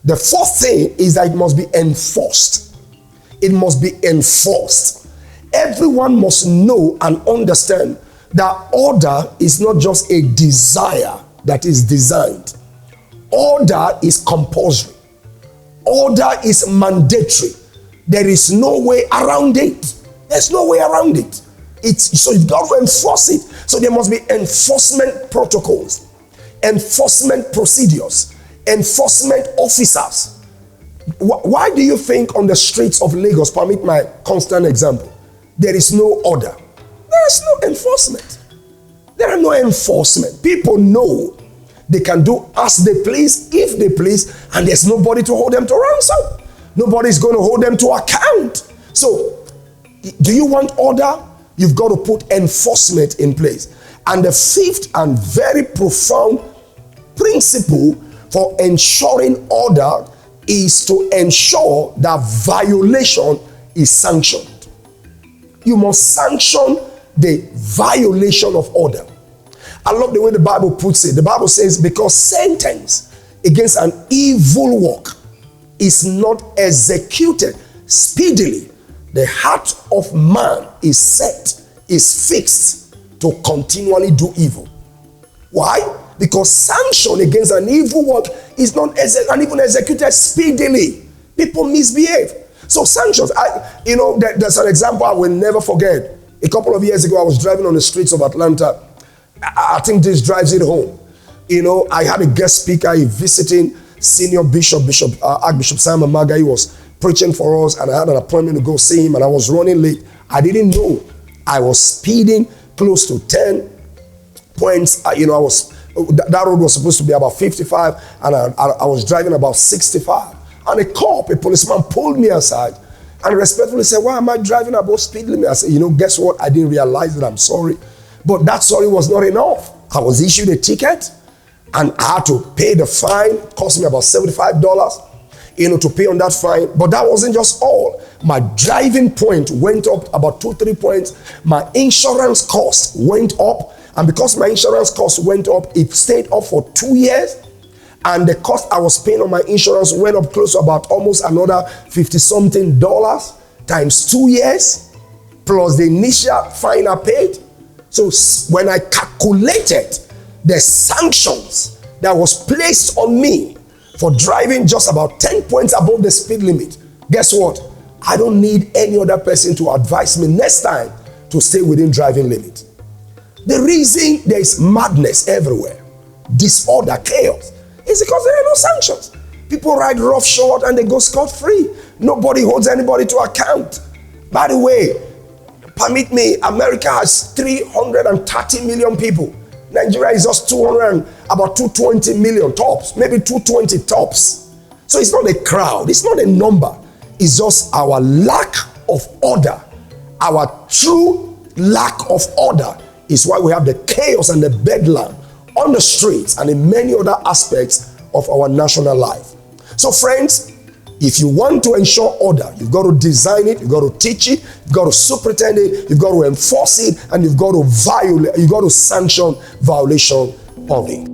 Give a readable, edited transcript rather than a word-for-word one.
The fourth thing is that it must be enforced. It must be enforced. Everyone must know and understand that order is not just a desire that is designed. Order is compulsory. Order is mandatory. There is no way around it. There's no way around it. So you've got to enforce it. So there must be enforcement protocols, enforcement procedures, enforcement officers. Why do you think on the streets of Lagos, permit my constant example, there is no order? There is no enforcement. There are no enforcement. People know they can do as they please, if they please, and there's nobody to hold them to ransom. Nobody's going to hold them to account. So, do you want order? You've got to put enforcement in place. And the fifth and very profound principle for ensuring order is to ensure that violation is sanctioned. You must sanction the violation of order. I love the way the Bible puts it. The Bible says, because sentence against an evil work is not executed speedily, the heart of man is set, is fixed to continually do evil. Why? Because sanction against an evil work is not even executed speedily. People misbehave. So sanctions, there's an example I will never forget. A couple of years ago, I was driving on the streets of Atlanta. I think this drives it home. I had a guest speaker, a visiting senior bishop, Archbishop Simon Maga. He was preaching for us, and I had an appointment to go see him, and I was running late. I didn't know. I was speeding close to 10 points. That road was supposed to be about 55, and I was driving about 65. And a policeman pulled me aside and respectfully said, "Why am I driving above speed limit?" I said, "Guess what? I didn't realize that. I'm sorry." But that sorry was not enough. I was issued a ticket, and I had to pay the fine. It cost me about $75, to pay on that fine. But that wasn't just all. My driving point went up about 2-3 points. My insurance cost went up. And because my insurance cost went up, it stayed up for 2 years. And the cost I was paying on my insurance went up close to about almost another $50-something times 2 years, plus the initial fine I paid. So when I calculated the sanctions that was placed on me for driving just about 10 points above the speed limit, guess what? I don't need any other person to advise me next time to stay within driving limit. The reason there is madness everywhere, disorder, chaos, is because there are no sanctions. People ride roughshod and they go scot-free. Nobody holds anybody to account. By the way, permit me, America has 330 million people. Nigeria is just about 220 million tops, maybe 220 tops. So it's not a crowd, it's not a number. It's just our lack of order. Our true lack of order is why we have the chaos and the bedlam on the streets and in many other aspects of our national life. So friends, if you want to ensure order, you've got to design it, you've got to teach it, you've got to superintend it, you've got to enforce it, and you've got to sanction violation of it.